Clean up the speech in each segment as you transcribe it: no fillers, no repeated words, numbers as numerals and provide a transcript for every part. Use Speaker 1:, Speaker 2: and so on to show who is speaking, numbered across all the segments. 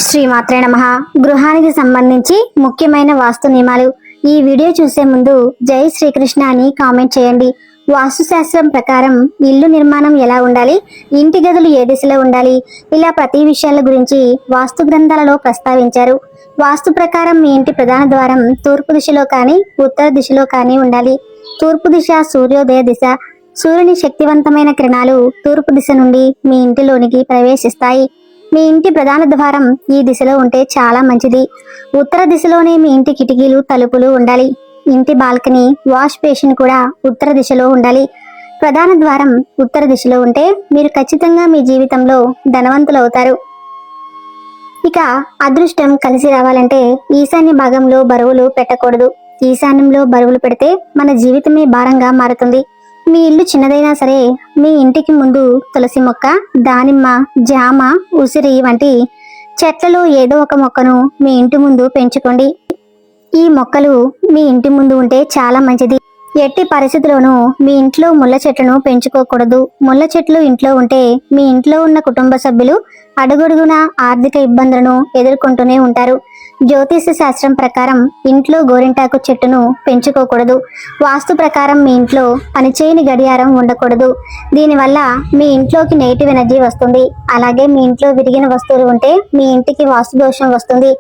Speaker 1: శ్రీమాత్రే నమః. గృహానికి సంబంధించి ముఖ్యమైన వాస్తు నియమాలు. ఈ వీడియో చూసే ముందు జై శ్రీకృష్ణ అని కామెంట్ చేయండి. వాస్తు శాస్త్రం ప్రకారం ఇల్లు నిర్మాణం ఎలా ఉండాలి, ఇంటి గదులు ఏ దిశలో ఉండాలి, ఇలా ప్రతి విషయాల గురించి వాస్తు గ్రంథాలలో ప్రస్తావించారు. వాస్తు ప్రకారం మీ ఇంటి ప్రధాన ద్వారం తూర్పు దిశలో కానీ ఉత్తర దిశలో కానీ ఉండాలి. తూర్పు దిశ సూర్యోదయ దిశ. సూర్యుని శక్తివంతమైన కిరణాలు తూర్పు దిశ నుండి మీ ఇంటిలోనికి ప్రవేశిస్తాయి. మీ ఇంటి ప్రధాన ద్వారం ఈ దిశలో ఉంటే చాలా మంచిది. ఉత్తర దిశలోనే మీ ఇంటి కిటికీలు, తలుపులు ఉండాలి. ఇంటి బాల్కనీ, వాష్ బేసిన్ కూడా ఉత్తర దిశలో ఉండాలి. ప్రధాన ద్వారం ఉత్తర దిశలో ఉంటే మీరు ఖచ్చితంగా మీ జీవితంలో ధనవంతులు అవుతారు. ఇక అదృష్టం కలిసి రావాలంటే ఈశాన్య భాగంలో బరువులు పెట్టకూడదు. ఈశాన్యంలో బరువులు పెడితే మన జీవితమే భారంగా మారుతుంది. మీ ఇల్లు చిన్నదైనా సరే మీ ఇంటికి ముందు తులసి మొక్క, దానిమ్మ, జామ, ఉసిరి వంటి చెట్లలో ఏదో ఒక మొక్కను మీ ఇంటి ముందు పెంచుకోండి. ఈ మొక్కలు మీ ఇంటి ముందు ఉంటే చాలా మంచిది. ఎట్టి పరిస్థితుల్లోనూ మీ ఇంట్లో ముళ్ళ చెట్లను పెంచుకోకూడదు. ముళ్ళ చెట్లు ఇంట్లో ఉంటే మీ ఇంట్లో ఉన్న కుటుంబ సభ్యులు అడుగడుగున ఆర్థిక ఇబ్బందులను ఎదుర్కొంటూనే ఉంటారు. జ్యోతిష శాస్త్రం ప్రకారం ఇంట్లో గోరింటాకు చెట్టును పెంచుకోకూడదు. వాస్తు ప్రకారం మీ ఇంట్లో పనిచేయని గడియారం ఉండకూడదు. దీనివల్ల మీ ఇంట్లోకి నెగిటివ్ ఎనర్జీ వస్తుంది. అలాగే మీ ఇంట్లో విరిగిన వస్తువులు ఉంటే మీ ఇంటికి వాస్తు దోషం వస్తుంది.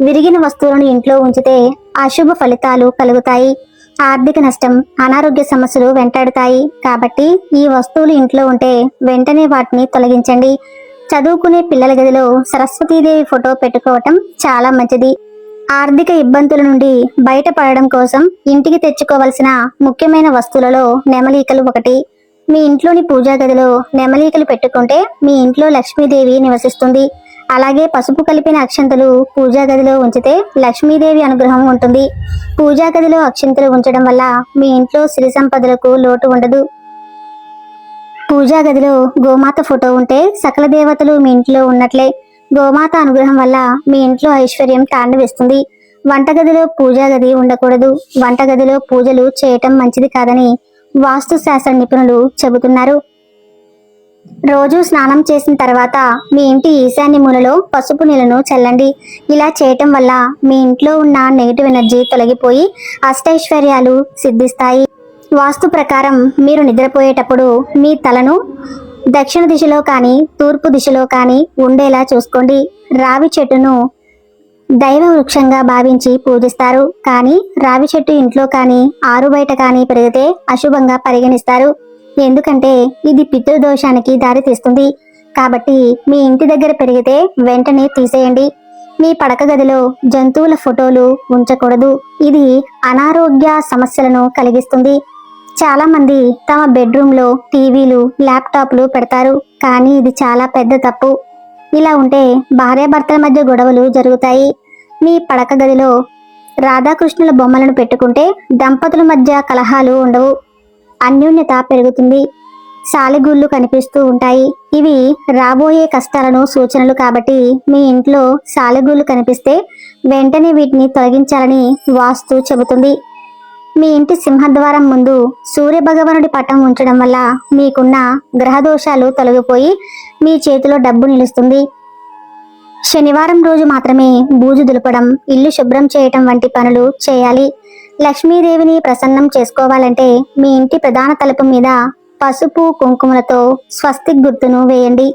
Speaker 1: విరిగిన వస్తువులను ఇంట్లో ఉంచితే అశుభ ఫలితాలు కలుగుతాయి. ఆర్థిక నష్టం, అనారోగ్య సమస్యలు వెంటాడుతాయి. కాబట్టి ఈ వస్తువులు ఇంట్లో ఉంటే వెంటనే వాటిని తొలగించండి. చదువుకునే పిల్లల గదిలో సరస్వతీదేవి ఫోటో పెట్టుకోవటం చాలా మంచిది. ఆర్థిక ఇబ్బందుల నుండి బయటపడడం కోసం ఇంటికి తెచ్చుకోవలసిన ముఖ్యమైన వస్తువులలో నెమలీకలు ఒకటి. మీ ఇంట్లోని పూజా గదిలో నెమలీకలు పెట్టుకుంటే మీ ఇంట్లో లక్ష్మీదేవి నివసిస్తుంది. అలాగే పసుపు కలిపిన అక్షంతలు పూజా గదిలో ఉంచితే లక్ష్మీదేవి అనుగ్రహం ఉంటుంది. పూజా గదిలో అక్షంతలు ఉంచడం వల్ల మీ ఇంట్లో సిరి సంపదలకు లోటు ఉండదు. పూజా గదిలో గోమాత ఫోటో ఉంటే సకల దేవతలు మీ ఇంట్లో ఉన్నట్లే. గోమాత అనుగ్రహం వల్ల మీ ఇంట్లో ఐశ్వర్యం తాండవిస్తుంది. వంటగదిలో పూజా గది ఉండకూడదు. వంటగదిలో పూజలు చేయటం మంచిది కాదని వాస్తు శాస్త్ర నిపుణులు చెబుతున్నారు. రోజు స్నానం చేసిన తర్వాత మీ ఇంటి ఈశాన్య మూలలో పసుపు నీళ్లను చల్లండి. ఇలా చేయటం వల్ల మీ ఇంట్లో ఉన్న నెగిటివ్ ఎనర్జీ తొలగిపోయి అష్టైశ్వర్యాలు సిద్ధిస్తాయి. వాస్తు ప్రకారం మీరు నిద్రపోయేటప్పుడు మీ తలను దక్షిణ దిశలో కానీ తూర్పు దిశలో కానీ ఉండేలా చూసుకోండి. రావి చెట్టును దైవ వృక్షంగా భావించి పూజిస్తారు. కానీ రావి చెట్టు ఇంట్లో కానీ ఆరు బయట కానీ పెరిగితే అశుభంగా పరిగణిస్తారు. ఎందుకంటే ఇది పితృదోషానికి దారి తీస్తుంది. కాబట్టి మీ ఇంటి దగ్గర పెరిగితే వెంటనే తీసేయండి. మీ పడక గదిలో జంతువుల ఫోటోలు ఉంచకూడదు. ఇది అనారోగ్య సమస్యలను కలిగిస్తుంది. చాలా మంది తమ బెడ్రూమ్లో టీవీలు, ల్యాప్టాప్లు పెడతారు. కానీ ఇది చాలా పెద్ద తప్పు. ఇలా ఉంటే భార్యాభర్తల మధ్య గొడవలు జరుగుతాయి. మీ పడక గదిలో రాధాకృష్ణుల బొమ్మలను పెట్టుకుంటే దంపతుల మధ్య కలహాలు ఉండవు. అన్యోన్యత పెరుగుతుంది. సాలెగూళ్ళు కనిపిస్తూ ఉంటాయి. ఇవి రాబోయే కష్టాలను సూచనలు. కాబట్టి మీ ఇంట్లో సాలెగూళ్ళు కనిపిస్తే వెంటనే వీటిని తొలగించాలని వాస్తు చెబుతుంది. మీ ఇంటి సింహద్వారం ముందు సూర్య భగవానుడి పటం ఉంచడం వల్ల మీకున్న గ్రహదోషాలు తొలగిపోయి మీ చేతిలో డబ్బు నిలుస్తుంది. శనివారం రోజు మాత్రమే బూజు దులపడం, ఇల్లు శుభ్రం చేయటం వంటి పనులు చేయాలి. లక్ష్మీదేవిని ప్రసన్నం చేసుకోవాలంటే మీ ఇంటి ప్రధాన తలుపు మీద పసుపు కుంకుమలతో స్వస్తిక్ గుర్తును వేయండి.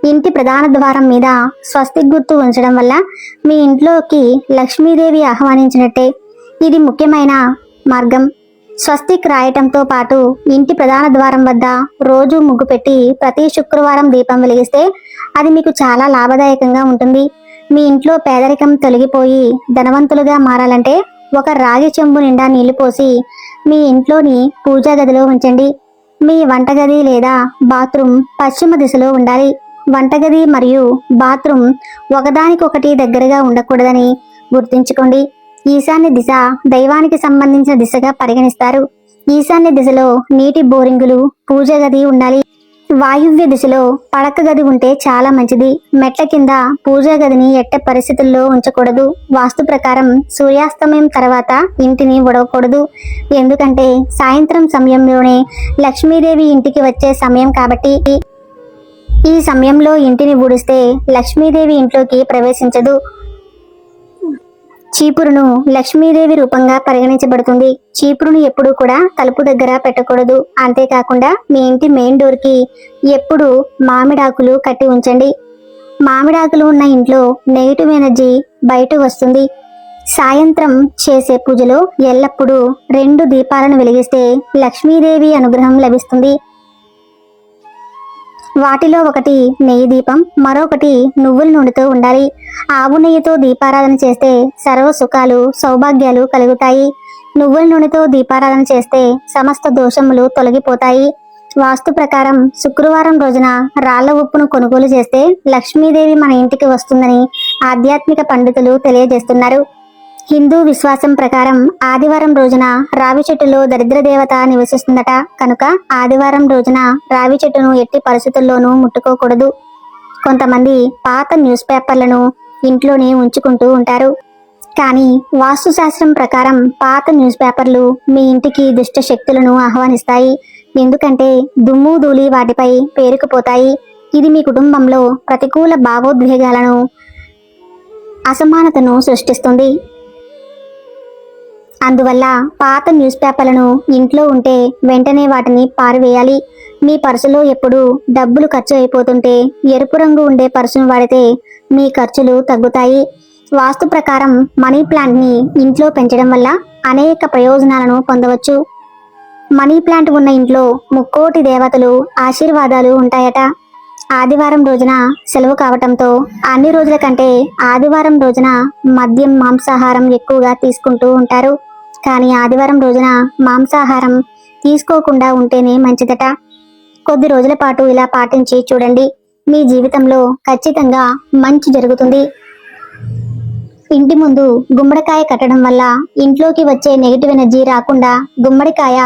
Speaker 1: ఇంటి ప్రధాన ద్వారం మీద స్వస్తిక్ గుర్తు ఉంచడం వల్ల మీ ఇంట్లోకి లక్ష్మీదేవి ఆహ్వానించినట్టే. ఇది ముఖ్యమైన మార్గం. స్వస్తిక్ రాయటంతో పాటు ఇంటి ప్రధాన ద్వారం వద్ద రోజు ముగ్గు పెట్టి ప్రతి శుక్రవారం దీపం వెలిగిస్తే అది మీకు చాలా లాభదాయకంగా ఉంటుంది. మీ ఇంట్లో పేదరికం తొలగిపోయి ధనవంతులుగా మారాలంటే ఒక రాగి చెంబు నిండా నీళ్లు పోసి మీ ఇంట్లోని పూజా గదిలో ఉంచండి. మీ వంటగది లేదా బాత్రూమ్ పశ్చిమ దిశలో ఉండాలి. వంటగది మరియు బాత్రూమ్ ఒకదానికొకటి దగ్గరగా ఉండకూడదని గుర్తుంచుకోండి. ఈశాన్య దిశ దైవానికి సంబంధించిన దిశగా పరిగణిస్తారు. ఈశాన్య దిశలో నీటి బోరింగులు, పూజ గది ఉండాలి. వాయువ్య దిశలో పడక గది ఉంటే చాలా మంచిది. మెట్ల కింద పూజా గదిని ఎట్ట పరిస్థితుల్లో ఉంచకూడదు. వాస్తు ప్రకారం సూర్యాస్తమయం తర్వాత ఇంటిని ఉడవకూడదు. ఎందుకంటే సాయంత్రం సమయంలోనే లక్ష్మీదేవి ఇంటికి వచ్చే సమయం కాబట్టి ఈ సమయంలో ఇంటిని ఊడిస్తే లక్ష్మీదేవి ఇంట్లోకి ప్రవేశించదు. చీపురును లక్ష్మీదేవి రూపంగా పరిగణించబడుతుంది. చీపురును ఎప్పుడూ కూడా తలుపు దగ్గర పెట్టకూడదు. అంతేకాకుండా మీ ఇంటి మెయిన్ డోర్ కి ఎప్పుడు మామిడాకులు కట్టి ఉంచండి. మామిడాకులు ఉన్న ఇంట్లో నెగిటివ్ ఎనర్జీ బయట వస్తుంది. సాయంత్రం చేసే పూజలో ఎల్లప్పుడూ 2 దీపాలను వెలిగిస్తే లక్ష్మీదేవి అనుగ్రహం లభిస్తుంది. వాటిలో ఒకటి నెయ్యి దీపం, మరొకటి నువ్వుల నూనెతో ఉండాలి. ఆవు నెయ్యితో దీపారాధన చేస్తే సర్వ సుఖాలు సౌభాగ్యాలు కలుగుతాయి. నువ్వుల నూనెతో దీపారాధన చేస్తే సమస్త దోషములు తొలగిపోతాయి. వాస్తు ప్రకారం శుక్రవారం రోజున రాళ్ల ఉప్పును కొనుగోలు చేస్తే లక్ష్మీదేవి మన ఇంటికి వస్తుందని ఆధ్యాత్మిక పండితులు తెలియజేస్తున్నారు. హిందూ విశ్వాసం ప్రకారం ఆదివారం రోజున రావి చెట్టులో దరిద్ర దేవత నివసిస్తుందట. కనుక ఆదివారం రోజున రావి చెట్టును ఎట్టి పరిస్థితుల్లోనూ ముట్టుకోకూడదు. కొంతమంది పాత న్యూస్ పేపర్లను ఇంట్లోనే ఉంచుకుంటూ ఉంటారు. కానీ వాస్తు శాస్త్రం ప్రకారం పాత న్యూస్ పేపర్లు మీ ఇంటికి దుష్ట శక్తులను ఆహ్వానిస్తాయి. ఎందుకంటే దుమ్ము ధూళి వాటిపై పేరుకుపోతాయి. ఇది మీ కుటుంబంలో ప్రతికూల భావోద్వేగాలను, అసమానతను సృష్టిస్తుంది. అందువల్ల పాత న్యూస్ పేపర్లను ఇంట్లో ఉంటే వెంటనే వాటిని పారివేయాలి. మీ పర్సులో ఎప్పుడు డబ్బులు ఖర్చు అయిపోతుంటే ఎరుపు రంగు ఉండే పర్సును వాడితే మీ ఖర్చులు తగ్గుతాయి. వాస్తు ప్రకారం మనీ ప్లాంట్ ని ఇంట్లో పెంచడం వల్ల అనేక ప్రయోజనాలను పొందవచ్చు. మనీ ప్లాంట్ ఉన్న ఇంట్లో ముక్కోటి దేవతలు ఆశీర్వాదాలు ఉంటాయట. ఆదివారం రోజున సెలవు కావటంతో అన్ని రోజుల కంటే ఆదివారం రోజున మద్యం మాంసాహారం ఎక్కువగా తీసుకుంటూ ఉంటారు. కానీ ఆదివారం రోజున మాంసాహారం తీసుకోకుండా ఉంటేనే మంచిదట. కొద్ది రోజుల పాటు ఇలా పాటించి చూడండి. మీ జీవితంలో ఖచ్చితంగా మంచి జరుగుతుంది. ఇంటి ముందు గుమ్మడికాయ కట్టడం వల్ల ఇంట్లోకి వచ్చే నెగిటివ్ ఎనర్జీ రాకుండా గుమ్మడికాయ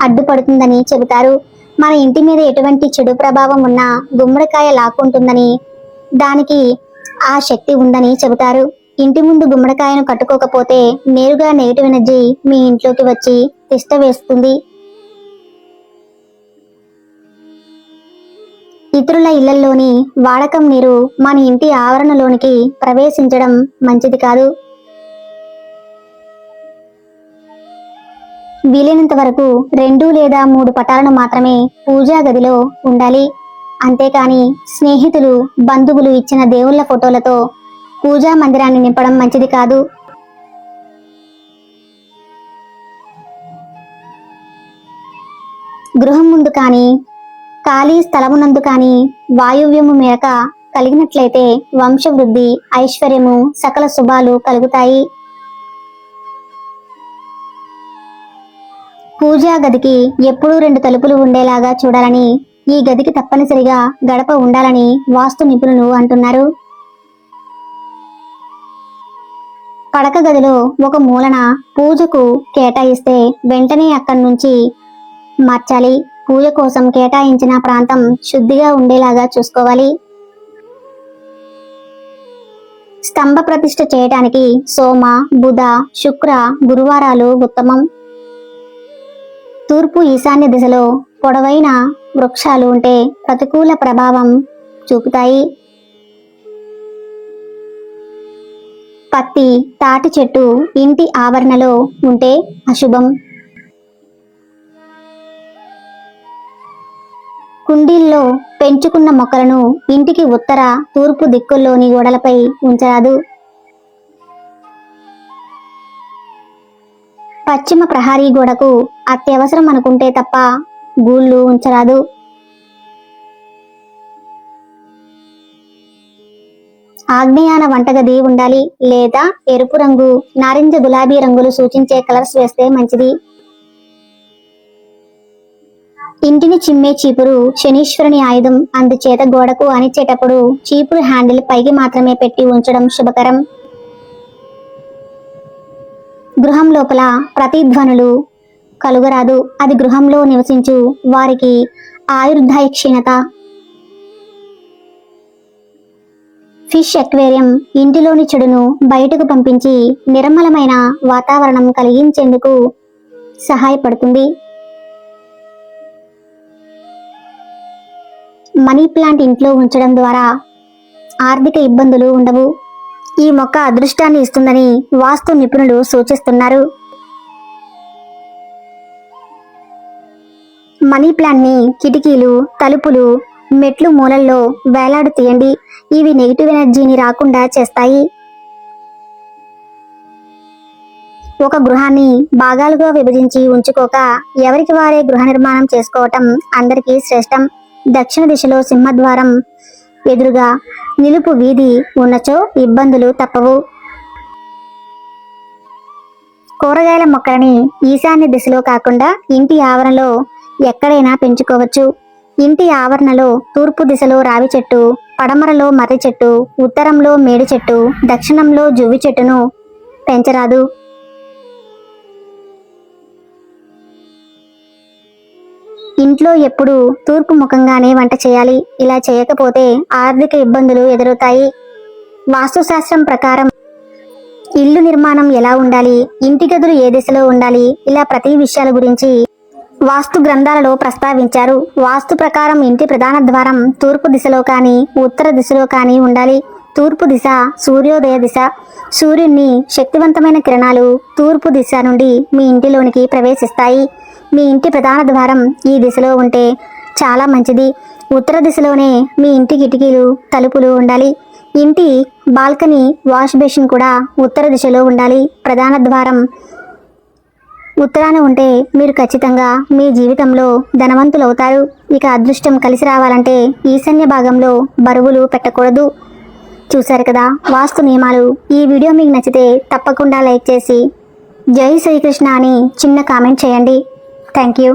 Speaker 1: అడ్డుపడుతుందని చెబుతారు. మన ఇంటి మీద ఎటువంటి చెడు ప్రభావం ఉన్నా గుమ్మడికాయ లాక్కుంటుందని, దానికి ఆ శక్తి ఉందని చెబుతారు. ఇంటి ముందు గుమ్మడికాయను కట్టుకోకపోతే నేరుగా నెగిటివ్ ఎనర్జీ మీ ఇంట్లోకి వచ్చి తిష్ట వేస్తుంది. ఇతరుల ఇళ్లలోని వాడకం నీరు మన ఇంటి ఆవరణలోనికి ప్రవేశించడం మంచిది కాదు. వీలైనంత వరకు 2 లేదా 3 పటాలను మాత్రమే పూజా గదిలో ఉండాలి. అంతేకాని స్నేహితులు, బంధువులు ఇచ్చిన దేవుళ్ల ఫోటోలతో పూజా మందిరాన్ని నింపడం మంచిది కాదు. గృహం ముందు కానీ ఖాళీ స్థలమునందు కానీ వాయువ్యము మేరక కలిగినట్లయితే వంశవృద్ధి, ఐశ్వర్యము, సకల శుభాలు కలుగుతాయి. పూజా గదికి ఎప్పుడూ 2 తలుపులు ఉండేలాగా చూడాలని, ఈ గదికి తప్పనిసరిగా గడప ఉండాలని వాస్తు నిపుణులు అంటున్నారు. పడక గదిలో ఒక మూలన పూజకు కేటాయిస్తే వెంటనే అక్కడి నుంచి మార్చాలి. పూజ కోసం కేటాయించిన ప్రాంతం శుద్ధిగా ఉండేలాగా చూసుకోవాలి. స్తంభ ప్రతిష్ఠ చేయడానికి సోమ, బుధ, శుక్ర, గురువారాలు ఉత్తమం. తూర్పు ఈశాన్య దిశలో పొడవైన వృక్షాలు ఉంటే ప్రతికూల ప్రభావం చూపుతాయి. పత్తి, తాటి చెట్టు ఇంటి ఆవరణలో ఉంటే అశుభం. కుండీల్లో పెంచుకున్న మొక్కలను ఇంటికి ఉత్తర, తూర్పు దిక్కుల్లోని గోడలపై ఉంచరాదు. పశ్చిమ ప్రహారీ గోడకు అత్యవసరం అనుకుంటే తప్ప గూళ్ళు ఉంచరాదు. ఆగ్నేయాన వంటగది ఉండాలి, లేదా ఎరుపు రంగు, నారింజ, గులాబీ రంగులు సూచించే కలర్స్ వేస్తే మంచిది. ఇంటిని చిమ్మే చీపురు శనీశ్వరుని ఆయుధం. అందుచేత గోడకు అనిచేటప్పుడు చీపురు హ్యాండిల్ పైకి మాత్రమే పెట్టి ఉంచడం శుభకరం. గృహం లోపల ప్రతిధ్వనులు కలుగరాదు. అది గృహంలో నివసించు వారికి ఆయుర్దాయ క్షీణత. ఫిష్ అక్వేరియం ఇంటిలోని చెడును బయటకు పంపించి నిర్మలమైన వాతావరణం కలిగించేందుకు సహాయపడుతుంది. మనీ ప్లాంట్ ఇంట్లో ఉంచడం ద్వారా ఆర్థిక ఇబ్బందులు ఉండవు. ఈ మొక్క అదృష్టాన్ని ఇస్తుందని వాస్తు నిపుణులు సూచిస్తున్నారు. మనీ ప్లాంట్ ని కిటికీలు, తలుపులు, మెట్లు మూలల్లో వేలాడు తీయండి. ఇవి నెగిటివ్ ఎనర్జీని రాకుండా చేస్తాయి. ఒక గృహాన్ని భాగాలుగా విభజించి ఉంచుకోక ఎవరికి వారే గృహ నిర్మాణం చేసుకోవటం అందరికీ శ్రేష్టం. దక్షిణ దిశలో సింహద్వారం ఎదురుగా నిలుపు వీధి ఉన్నచో ఇబ్బందులు తప్పవు. కూరగాయల మొక్కలని ఈశాన్య దిశలో కాకుండా ఇంటి ఆవరణలో ఎక్కడైనా పెంచుకోవచ్చు. ఇంటి ఆవరణలో తూర్పు దిశలో రావి చెట్టు, పడమరలో మర్రి చెట్టు, ఉత్తరంలో మేడి చెట్టు, దక్షిణంలో జువ్వి చెట్టును పెంచరాదు. ఇంట్లో ఎప్పుడు తూర్పు ముఖంగానే వంట చేయాలి. ఇలా చేయకపోతే ఆర్థిక ఇబ్బందులు ఎదురవుతాయి. వాస్తుశాస్త్రం ప్రకారం ఇల్లు నిర్మాణం ఎలా ఉండాలి, ఇంటి గదులు ఏ దిశలో ఉండాలి, ఇలా ప్రతి విషయాల గురించి వాస్తు గ్రంథాలలో ప్రస్తావించారు. వాస్తు ప్రకారం ఇంటి ప్రధాన ద్వారం తూర్పు దిశలో కానీ ఉత్తర దిశలో కానీ ఉండాలి. తూర్పు దిశ సూర్యోదయ దిశ. సూర్యుని శక్తివంతమైన కిరణాలు తూర్పు దిశ నుండి మీ ఇంటిలోనికి ప్రవేశిస్తాయి. మీ ఇంటి ప్రధాన ద్వారం ఈ దిశలో ఉంటే చాలా మంచిది. ఉత్తర దిశలోనే మీ ఇంటి కిటికీలు, తలుపులు ఉండాలి. ఇంటి బాల్కనీ, వాష్ బేసిన్ కూడా ఉత్తర దిశలో ఉండాలి. ప్రధాన ద్వారం ఉత్తరాన ఉంటే మీరు ఖచ్చితంగా మీ జీవితంలో ధనవంతులవుతారు. ఇక అదృష్టం కలిసి రావాలంటే ఈశాన్య భాగంలో బరువులు పెట్టకూడదు. చూశారు కదా వాస్తు నియమాలు. ఈ వీడియో మీకు నచ్చితే తప్పకుండా లైక్ చేసి జై శ్రీకృష్ణ అని చిన్న కామెంట్ చేయండి. Thank you.